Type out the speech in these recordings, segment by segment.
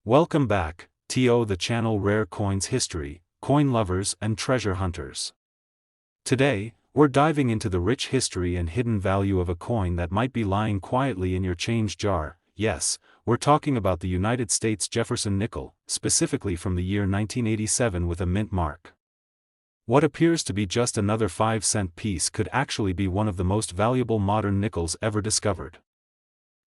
Welcome back, to the channel Rare Coins History, coin lovers and treasure hunters. Today, we're diving into the rich history and hidden value of a coin that might be lying quietly in your change jar. Yes, we're talking about the United States Jefferson Nickel, specifically from the year 1987 with a mint mark. What appears to be just another 5-cent piece could actually be one of the most valuable modern nickels ever discovered.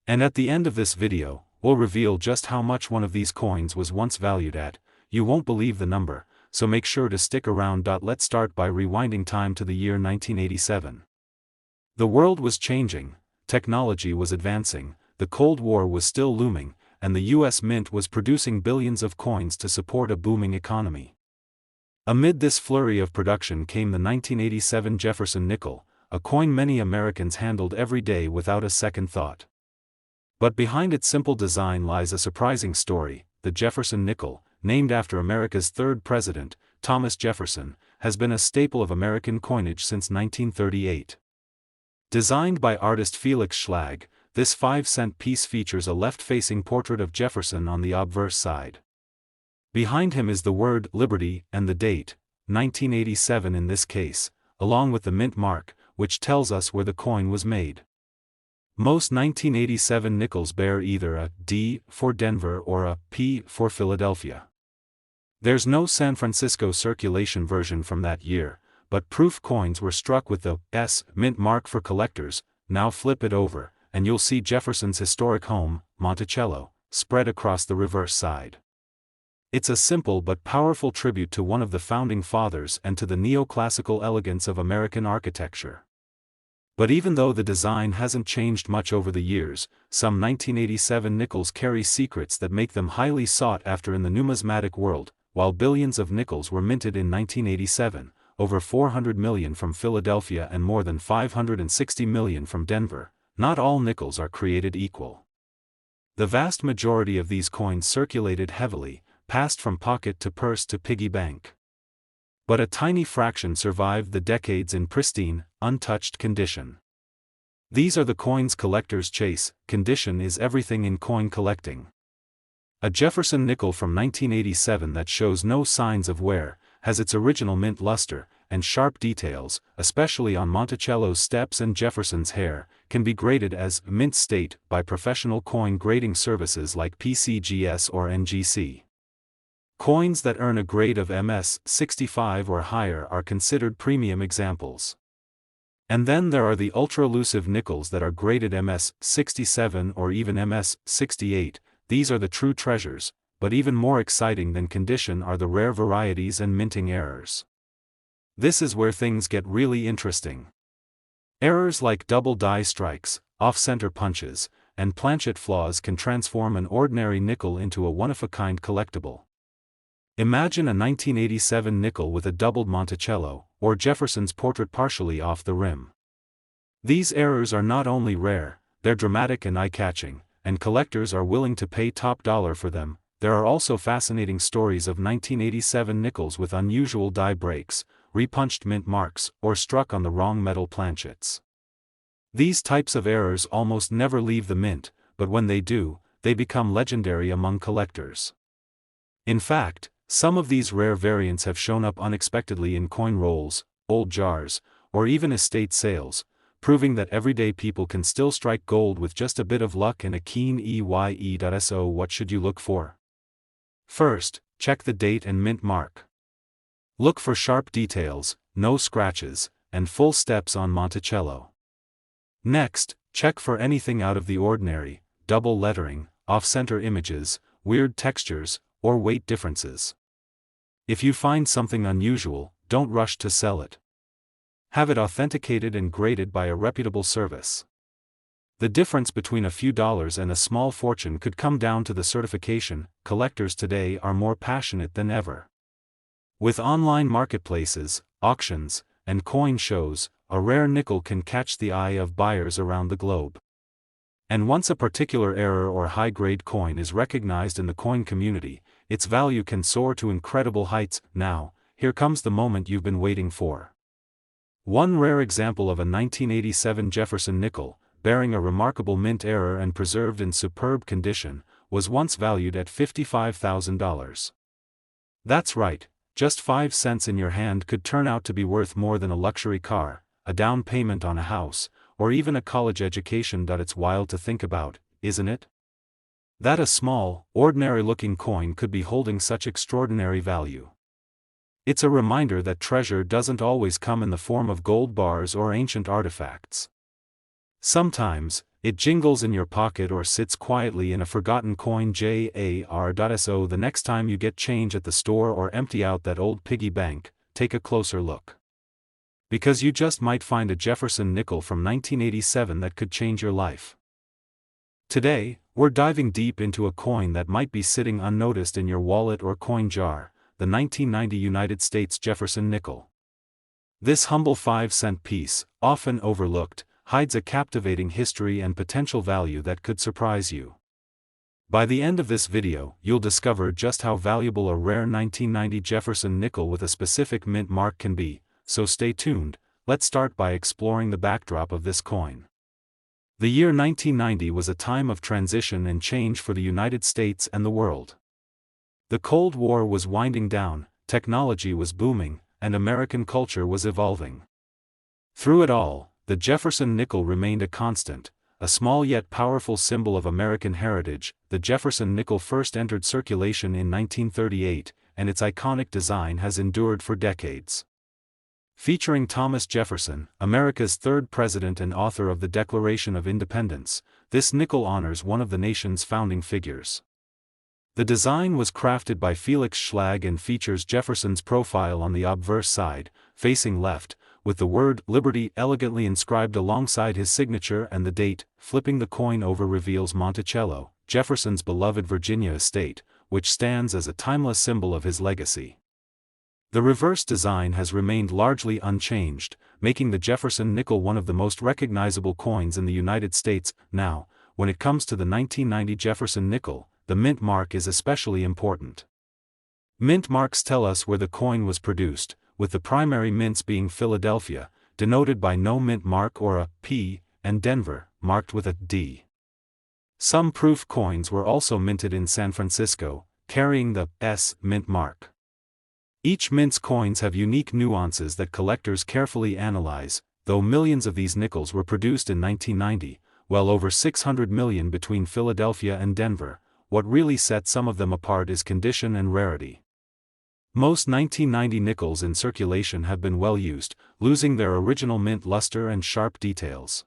And at the end of this video, we'll reveal just how much one of these coins was once valued at. You won't believe the number, so make sure to stick around. Let's start by rewinding time to the year 1987. The world was changing, technology was advancing, the Cold War was still looming, and the US Mint was producing billions of coins to support a booming economy. Amid this flurry of production came the 1987 Jefferson Nickel, a coin many Americans handled every day without a second thought. But behind its simple design lies a surprising story. The Jefferson Nickel, named after America's third president, Thomas Jefferson, has been a staple of American coinage since 1938. Designed by artist Felix Schlag, this 5-cent piece features a left-facing portrait of Jefferson on the obverse side. Behind him is the word Liberty and the date, 1987 in this case, along with the mint mark, which tells us where the coin was made. Most 1987 nickels bear either a D for Denver or a P for Philadelphia. There's no San Francisco circulation version from that year, but proof coins were struck with the S mint mark for collectors. Now flip it over, and you'll see Jefferson's historic home, Monticello, spread across the reverse side. It's a simple but powerful tribute to one of the founding fathers and to the neoclassical elegance of American architecture. But even though the design hasn't changed much over the years, some 1987 nickels carry secrets that make them highly sought after in the numismatic world. While billions of nickels were minted in 1987, over 400 million from Philadelphia and more than 560 million from Denver, not all nickels are created equal. The vast majority of these coins circulated heavily, passed from pocket to purse to piggy bank. But a tiny fraction survived the decades in pristine, untouched condition. These are the coins collectors chase. Condition is everything in coin collecting. A Jefferson nickel from 1987 that shows no signs of wear, has its original mint luster, and sharp details, especially on Monticello's steps and Jefferson's hair, can be graded as mint state by professional coin grading services like PCGS or NGC. Coins that earn a grade of MS 65 or higher are considered premium examples. And then there are the ultra-elusive nickels that are graded MS 67 or even MS 68, these are the true treasures, but even more exciting than condition are the rare varieties and minting errors. This is where things get really interesting. Errors like double die strikes, off-center punches, and planchet flaws can transform an ordinary nickel into a one-of-a-kind collectible. Imagine a 1987 nickel with a doubled Monticello, or Jefferson's portrait partially off the rim. These errors are not only rare, they're dramatic and eye-catching, and collectors are willing to pay top dollar for them. There are also fascinating stories of 1987 nickels with unusual die breaks, repunched mint marks, or struck on the wrong metal planchets. These types of errors almost never leave the mint, but when they do, they become legendary among collectors. In fact, some of these rare variants have shown up unexpectedly in coin rolls, old jars, or even estate sales, proving that everyday people can still strike gold with just a bit of luck and a keen eye. So what should you look for? First, check the date and mint mark. Look for sharp details, no scratches, and full steps on Monticello. Next, check for anything out of the ordinary, double lettering, off-center images, weird textures, or weight differences. If you find something unusual, don't rush to sell it. Have it authenticated and graded by a reputable service. The difference between a few dollars and a small fortune could come down to the certification. Collectors today are more passionate than ever. With online marketplaces, auctions, and coin shows, a rare nickel can catch the eye of buyers around the globe. And once a particular error or high-grade coin is recognized in the coin community, its value can soar to incredible heights. Now, here comes the moment you've been waiting for. One rare example of a 1987 Jefferson nickel, bearing a remarkable mint error and preserved in superb condition, was once valued at $55,000. That's right, just 5 cents in your hand could turn out to be worth more than a luxury car, a down payment on a house, or even a college education. It's wild to think about, isn't it? That a small, ordinary-looking coin could be holding such extraordinary value. It's a reminder that treasure doesn't always come in the form of gold bars or ancient artifacts. Sometimes, it jingles in your pocket or sits quietly in a forgotten coin jar. So the next time you get change at the store or empty out that old piggy bank, take a closer look. Because you just might find a Jefferson nickel from 1987 that could change your life. Today, we're diving deep into a coin that might be sitting unnoticed in your wallet or coin jar, the 1990 United States Jefferson nickel. This humble 5-cent piece, often overlooked, hides a captivating history and potential value that could surprise you. By the end of this video, you'll discover just how valuable a rare 1990 Jefferson nickel with a specific mint mark can be, so stay tuned. Let's start by exploring the backdrop of this coin. The year 1990 was a time of transition and change for the United States and the world. The Cold War was winding down, technology was booming, and American culture was evolving. Through it all, the Jefferson nickel remained a constant, a small yet powerful symbol of American heritage. The Jefferson nickel first entered circulation in 1938, and its iconic design has endured for decades. Featuring Thomas Jefferson, America's third president and author of the Declaration of Independence, this nickel honors one of the nation's founding figures. The design was crafted by Felix Schlag and features Jefferson's profile on the obverse side, facing left, with the word Liberty elegantly inscribed alongside his signature and the date. Flipping the coin over reveals Monticello, Jefferson's beloved Virginia estate, which stands as a timeless symbol of his legacy. The reverse design has remained largely unchanged, making the Jefferson nickel one of the most recognizable coins in the United States. Now, when it comes to the 1990 Jefferson nickel, the mint mark is especially important. Mint marks tell us where the coin was produced, with the primary mints being Philadelphia, denoted by no mint mark or a P, and Denver, marked with a D. Some proof coins were also minted in San Francisco, carrying the S mint mark. Each mint's coins have unique nuances that collectors carefully analyze. Though millions of these nickels were produced in 1990, well over 600 million between Philadelphia and Denver, what really sets some of them apart is condition and rarity. Most 1990 nickels in circulation have been well used, losing their original mint luster and sharp details.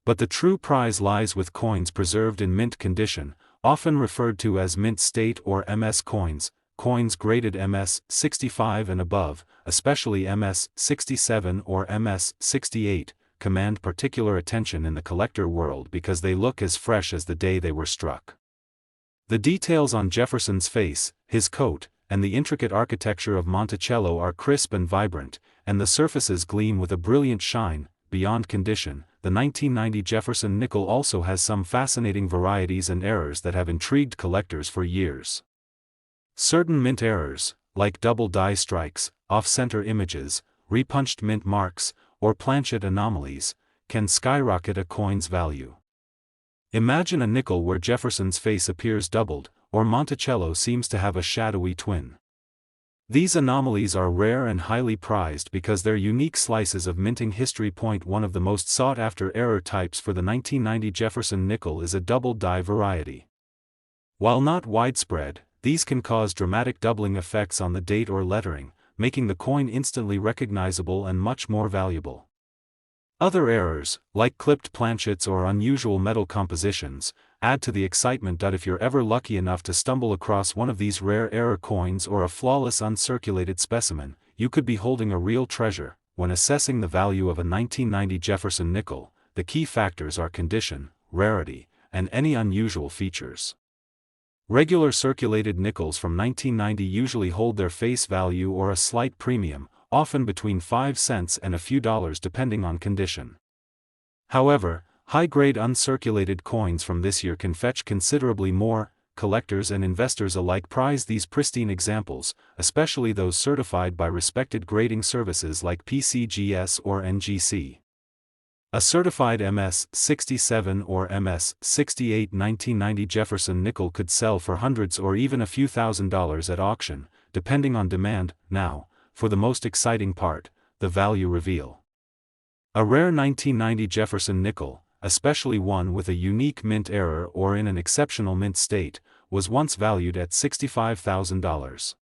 But the true prize lies with coins preserved in mint condition, often referred to as mint state or MS coins. Coins graded MS 65 and above, especially MS 67 or MS 68, command particular attention in the collector world because they look as fresh as the day they were struck. The details on Jefferson's face, his coat, and the intricate architecture of Monticello are crisp and vibrant, and the surfaces gleam with a brilliant shine. Beyond condition, the 1990 Jefferson nickel also has some fascinating varieties and errors that have intrigued collectors for years. Certain mint errors, like double die strikes, off-center images, repunched mint marks, or planchet anomalies, can skyrocket a coin's value. Imagine a nickel where Jefferson's face appears doubled, or Monticello seems to have a shadowy twin. These anomalies are rare and highly prized because their unique slices of minting history. One of the most sought-after error types for the 1990 Jefferson nickel is a double die variety. While not widespread, these can cause dramatic doubling effects on the date or lettering, making the coin instantly recognizable and much more valuable. Other errors, like clipped planchets or unusual metal compositions, add to the excitement. If you're ever lucky enough to stumble across one of these rare error coins or a flawless uncirculated specimen, you could be holding a real treasure. When assessing the value of a 1990 Jefferson nickel, the key factors are condition, rarity, and any unusual features. Regular circulated nickels from 1990 usually hold their face value or a slight premium, often between 5 cents and a few dollars depending on condition. However, high-grade uncirculated coins from this year can fetch considerably more. Collectors and investors alike prize these pristine examples, especially those certified by respected grading services like PCGS or NGC. A certified MS-67 or MS-68 1990 Jefferson nickel could sell for hundreds or even a few $1,000s at auction, depending on demand. Now, for the most exciting part, the value reveal. A rare 1990 Jefferson nickel, especially one with a unique mint error or in an exceptional mint state, was once valued at $65,000.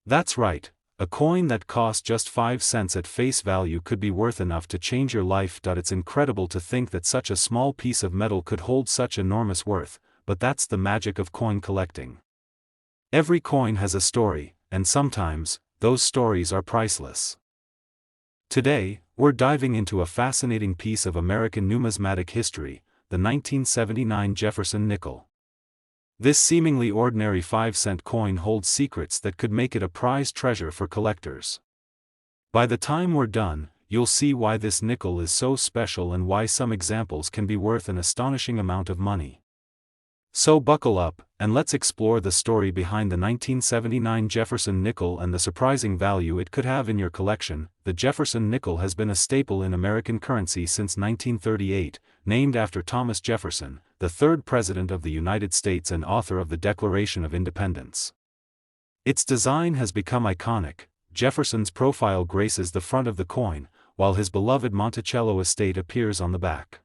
That's right. A coin that cost just 5 cents at face value could be worth enough to change your life. It's incredible to think that such a small piece of metal could hold such enormous worth, but that's the magic of coin collecting. Every coin has a story, and sometimes, those stories are priceless. Today, we're diving into a fascinating piece of American numismatic history, the 1979 Jefferson nickel. This seemingly ordinary 5-cent coin holds secrets that could make it a prized treasure for collectors. By the time we're done, you'll see why this nickel is so special and why some examples can be worth an astonishing amount of money. So buckle up, and let's explore the story behind the 1979 Jefferson nickel and the surprising value it could have in your collection. The Jefferson nickel has been a staple in American currency since 1938, named after Thomas Jefferson, the third President of the United States and author of the Declaration of Independence. Its design has become iconic. Jefferson's profile graces the front of the coin, while his beloved Monticello estate appears on the back.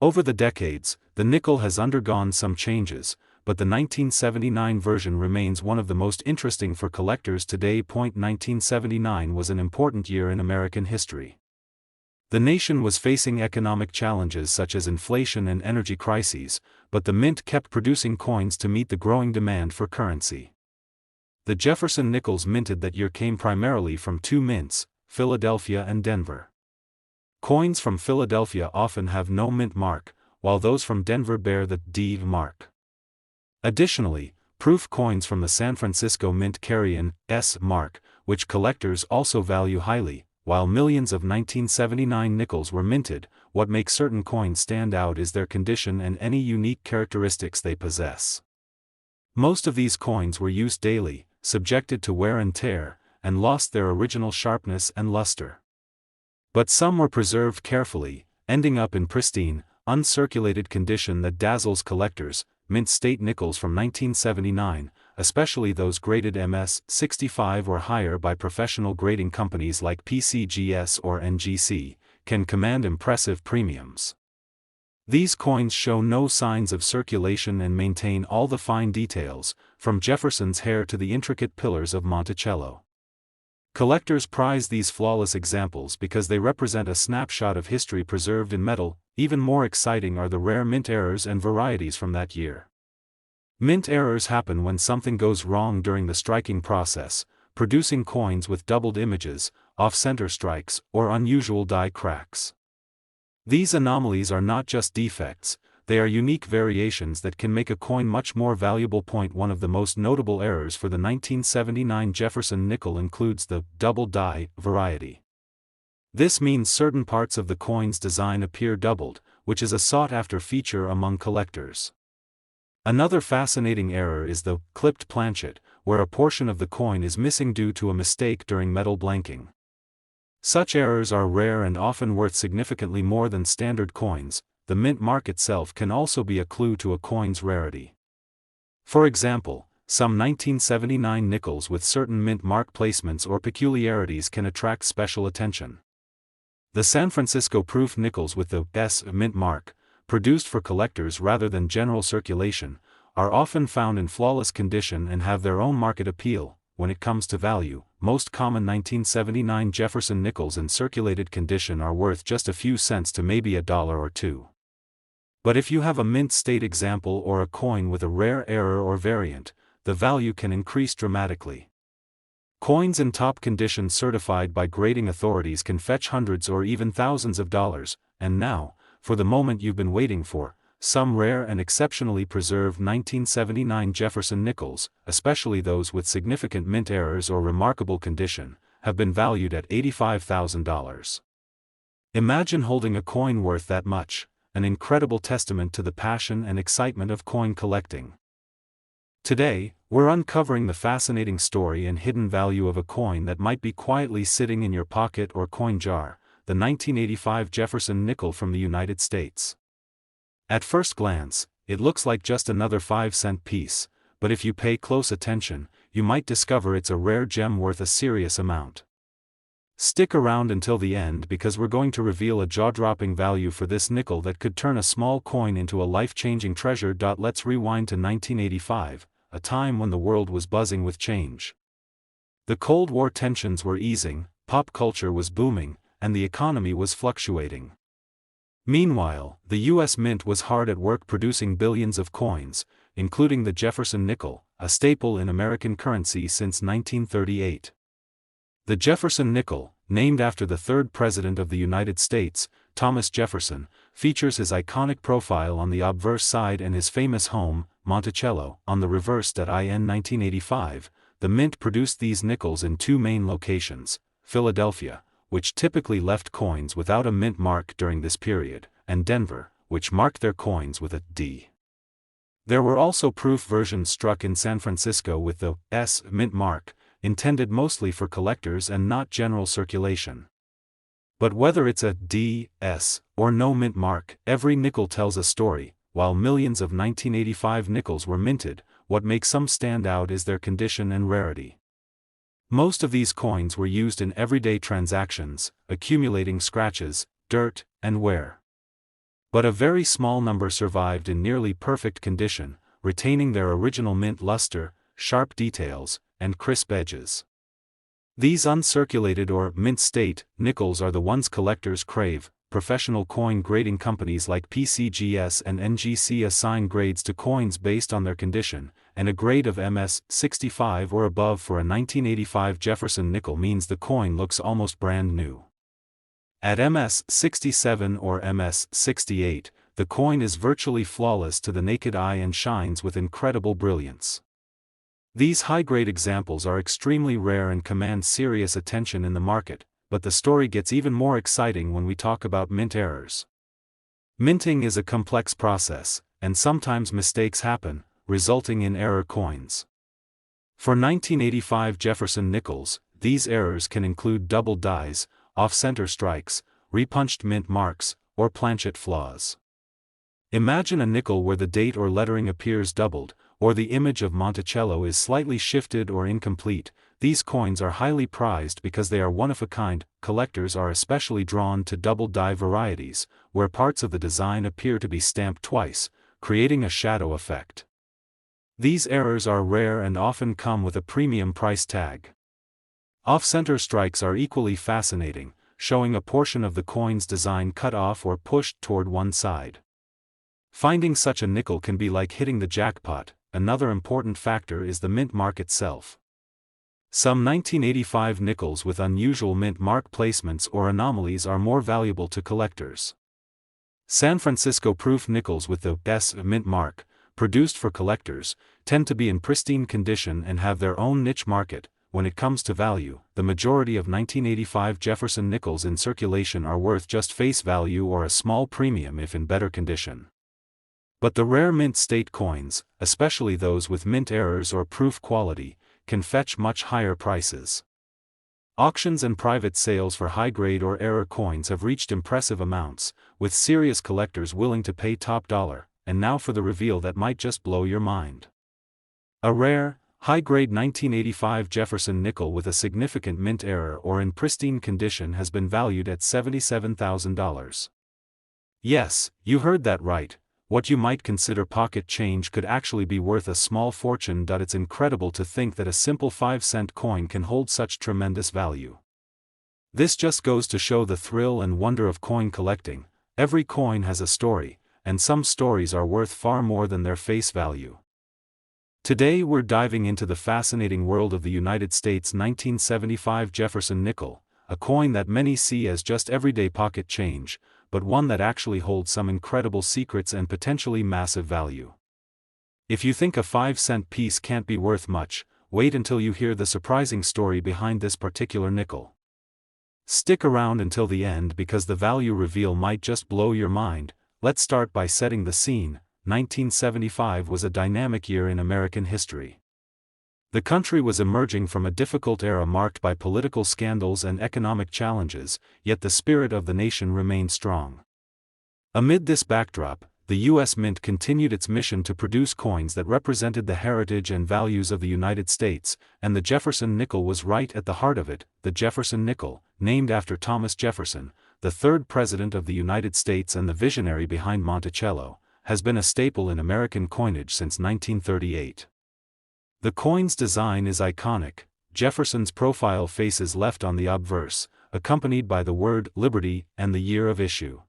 Over the decades, the nickel has undergone some changes, but the 1979 version remains one of the most interesting for collectors today. 1979 was an important year in American history. The nation was facing economic challenges such as inflation and energy crises, but the mint kept producing coins to meet the growing demand for currency. The Jefferson nickels minted that year came primarily from two mints, Philadelphia and Denver. Coins from Philadelphia often have no mint mark, while those from Denver bear the D mark. Additionally, proof coins from the San Francisco Mint carry an S mark, which collectors also value highly. While millions of 1979 nickels were minted, what makes certain coins stand out is their condition and any unique characteristics they possess. Most of these coins were used daily, subjected to wear and tear, and lost their original sharpness and luster. But some were preserved carefully, ending up in pristine, uncirculated condition that dazzles collectors. Mint state nickels from 1979, especially those graded MS-65 or higher by professional grading companies like PCGS or NGC, can command impressive premiums. These coins show no signs of circulation and maintain all the fine details, from Jefferson's hair to the intricate pillars of Monticello. Collectors prize these flawless examples because they represent a snapshot of history preserved in metal. Even more exciting are the rare mint errors and varieties from that year. Mint errors happen when something goes wrong during the striking process, producing coins with doubled images, off-center strikes, or unusual die cracks. These anomalies are not just defects, they are unique variations that can make a coin much more valuable. One of the most notable errors for the 1979 Jefferson nickel includes the double die variety. This means certain parts of the coin's design appear doubled, which is a sought-after feature among collectors. Another fascinating error is the clipped planchet, where a portion of the coin is missing due to a mistake during metal blanking. Such errors are rare and often worth significantly more than standard coins. The mint mark itself can also be a clue to a coin's rarity. For example, some 1979 nickels with certain mint mark placements or peculiarities can attract special attention. The San Francisco proof nickels with the S mint mark, produced for collectors rather than general circulation, are often found in flawless condition and have their own market appeal. When it comes to value, most common 1979 Jefferson nickels in circulated condition are worth just a few cents to maybe $1 or $2. But if you have a mint state example or a coin with a rare error or variant, the value can increase dramatically. Coins in top condition certified by grading authorities can fetch hundreds or even thousands of dollars. And now, for the moment you've been waiting for, some rare and exceptionally preserved 1979 Jefferson nickels, especially those with significant mint errors or remarkable condition, have been valued at $85,000. Imagine holding a coin worth that much, an incredible testament to the passion and excitement of coin collecting. Today, we're uncovering the fascinating story and hidden value of a coin that might be quietly sitting in your pocket or coin jar, the the 1985 Jefferson Nickel from the United States. At first glance, it looks like just another 5-cent piece, but if you pay close attention, you might discover it's a rare gem worth a serious amount. Stick around until the end because we're going to reveal a jaw-dropping value for this nickel that could turn a small coin into a life-changing treasure. Let's rewind to 1985, a time when the world was buzzing with change. The Cold War tensions were easing, pop culture was booming, and the economy was fluctuating. Meanwhile, the U.S. Mint was hard at work producing billions of coins, including the Jefferson Nickel, a staple in American currency since 1938. The Jefferson Nickel, named after the third President of the United States, Thomas Jefferson, features his iconic profile on the obverse side and his famous home, Monticello, on the reverse. In 1985, the Mint produced these nickels in two main locations, Philadelphia, which typically left coins without a mint mark during this period, and Denver, which marked their coins with a D. There were also proof versions struck in San Francisco with the S mint mark, intended mostly for collectors and not general circulation. But whether it's a D, S, or no mint mark, every nickel tells a story. While millions of 1985 nickels were minted, what makes some stand out is their condition and rarity. Most of these coins were used in everyday transactions, accumulating scratches, dirt, and wear. But a very small number survived in nearly perfect condition, retaining their original mint luster, sharp details, and crisp edges. These uncirculated or mint state nickels are the ones collectors crave. Professional coin grading companies like PCGS and NGC assign grades to coins based on their condition, and a grade of MS 65 or above for a 1985 Jefferson nickel means the coin looks almost brand new. At MS 67 or MS 68, the coin is virtually flawless to the naked eye and shines with incredible brilliance. These high-grade examples are extremely rare and command serious attention in the market, but the story gets even more exciting when we talk about mint errors. Minting is a complex process, and sometimes mistakes happen, resulting in error coins. For 1985 Jefferson nickels, these errors can include double dies, off-center strikes, repunched mint marks, or planchet flaws. Imagine a nickel where the date or lettering appears doubled, or the image of Monticello is slightly shifted or incomplete. These coins are highly prized because they are one-of-a-kind. Collectors are especially drawn to double-die varieties, where parts of the design appear to be stamped twice, creating a shadow effect. These errors are rare and often come with a premium price tag. Off-center strikes are equally fascinating, showing a portion of the coin's design cut off or pushed toward one side. Finding such a nickel can be like hitting the jackpot. Another important factor is the mint mark itself. Some 1985 nickels with unusual mint mark placements or anomalies are more valuable to collectors. San Francisco proof nickels with the S mint mark, produced for collectors, tend to be in pristine condition and have their own niche market. When it comes to value, the majority of 1985 Jefferson nickels in circulation are worth just face value or a small premium if in better condition. But the rare mint state coins, especially those with mint errors or proof quality, can fetch much higher prices. Auctions and private sales for high-grade or error coins have reached impressive amounts, with serious collectors willing to pay top dollar. And now for the reveal that might just blow your mind. A rare, high-grade 1985 Jefferson nickel with a significant mint error or in pristine condition has been valued at $77,000. Yes, you heard that right. What you might consider pocket change could actually be worth a small fortune. It's incredible to think that a simple 5-cent coin can hold such tremendous value. This just goes to show the thrill and wonder of coin collecting. Every coin has a story, and some stories are worth far more than their face value. Today we're diving into the fascinating world of the United States 1975 Jefferson nickel, a coin that many see as just everyday pocket change, but one that actually holds some incredible secrets and potentially massive value. If you think a 5-cent piece can't be worth much, wait until you hear the surprising story behind this particular nickel. Stick around until the end because the value reveal might just blow your mind. Let's start by setting the scene. 1975 was a dynamic year in American history. The country was emerging from a difficult era marked by political scandals and economic challenges, yet the spirit of the nation remained strong. Amid this backdrop, the U.S. Mint continued its mission to produce coins that represented the heritage and values of the United States, and the Jefferson nickel was right at the heart of it. The Jefferson nickel, named after Thomas Jefferson, the third president of the United States and the visionary behind Monticello, has been a staple in American coinage since 1938. The coin's design is iconic. Jefferson's profile face is left on the obverse, accompanied by the word Liberty and the year of issue.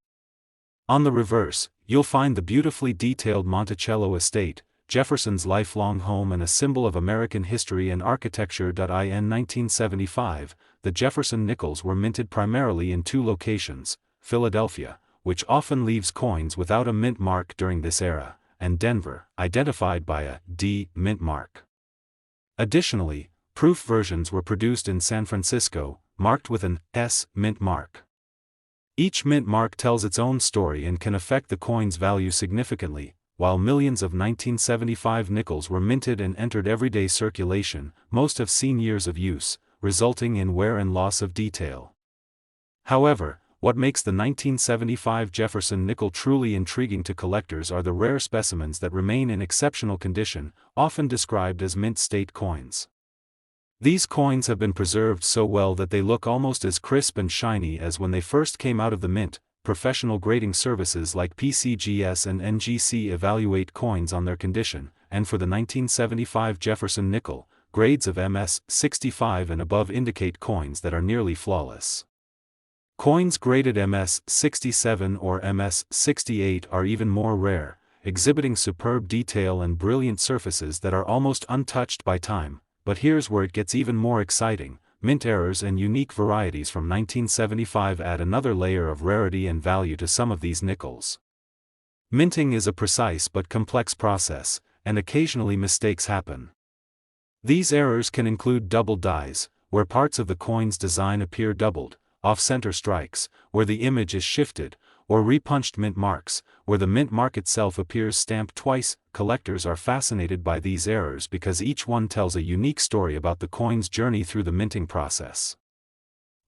On the reverse, you'll find the beautifully detailed Monticello estate, Jefferson's lifelong home and a symbol of American history and architecture. In 1975, the Jefferson nickels were minted primarily in two locations, Philadelphia, which often leaves coins without a mint mark during this era, and Denver, identified by a D mint mark. Additionally, proof versions were produced in San Francisco, marked with an S mint mark. Each mint mark tells its own story and can affect the coin's value significantly. While millions of 1975 nickels were minted and entered everyday circulation, most have seen years of use, resulting in wear and loss of detail. However, what makes the 1975 Jefferson nickel truly intriguing to collectors are the rare specimens that remain in exceptional condition, often described as mint state coins. These coins have been preserved so well that they look almost as crisp and shiny as when they first came out of the mint. Professional grading services like PCGS and NGC evaluate coins on their condition, and for the 1975 Jefferson nickel, grades of MS 65 and above indicate coins that are nearly flawless. Coins graded MS 67 or MS 68 are even more rare, exhibiting superb detail and brilliant surfaces that are almost untouched by time. But here's where it gets even more exciting. Mint errors and unique varieties from 1975 add another layer of rarity and value to some of these nickels. Minting is a precise but complex process, and occasionally mistakes happen. These errors can include double dyes, where parts of the coin's design appear doubled, off-center strikes, where the image is shifted, or repunched mint marks, where the mint mark itself appears stamped twice. Collectors are fascinated by these errors because each one tells a unique story about the coin's journey through the minting process.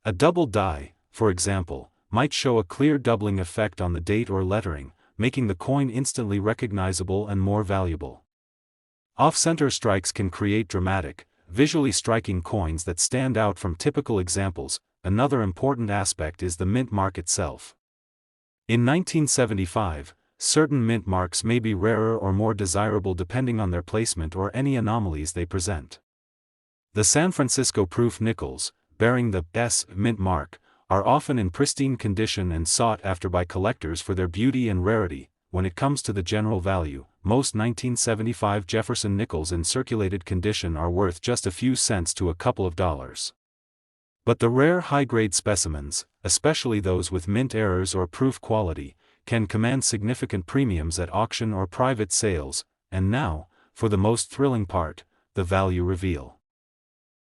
A double die, for example, might show a clear doubling effect on the date or lettering, making the coin instantly recognizable and more valuable. Off-center strikes can create dramatic, visually striking coins that stand out from typical examples. Another important aspect is the mint mark itself. In 1975, certain mint marks may be rarer or more desirable depending on their placement or any anomalies they present. The San Francisco proof nickels, bearing the S mint mark, are often in pristine condition and sought after by collectors for their beauty and rarity. When it comes to the general value, most 1975 Jefferson nickels in circulated condition are worth just a few cents to a couple of dollars. But the rare high-grade specimens, especially those with mint errors or proof quality, can command significant premiums at auction or private sales. And now, for the most thrilling part, the value reveal.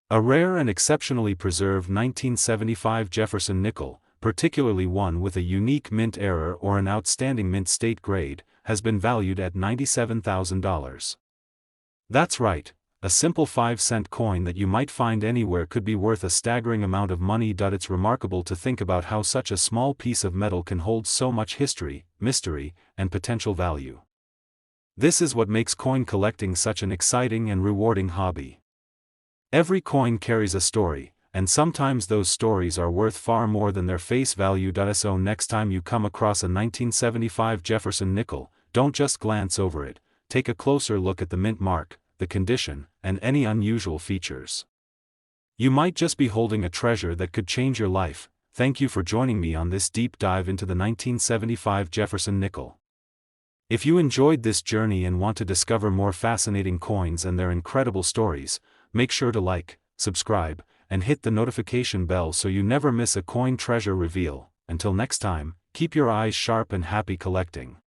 A rare and exceptionally preserved 1975 Jefferson nickel, particularly one with a unique mint error or an outstanding mint state grade, has been valued at $97,000. That's right. A simple 5-cent coin that you might find anywhere could be worth a staggering amount of money. It's remarkable to think about how such a small piece of metal can hold so much history, mystery, and potential value. This is what makes coin collecting such an exciting and rewarding hobby. Every coin carries a story, and sometimes those stories are worth far more than their face value. So next time you come across a 1975 Jefferson nickel, don't just glance over it, take a closer look at the mint mark, the condition, and any unusual features. You might just be holding a treasure that could change your life. Thank you for joining me on this deep dive into the 1975 Jefferson nickel. If you enjoyed this journey and want to discover more fascinating coins and their incredible stories, make sure to like, subscribe, and hit the notification bell so you never miss a coin treasure reveal. Until next time, keep your eyes sharp and happy collecting.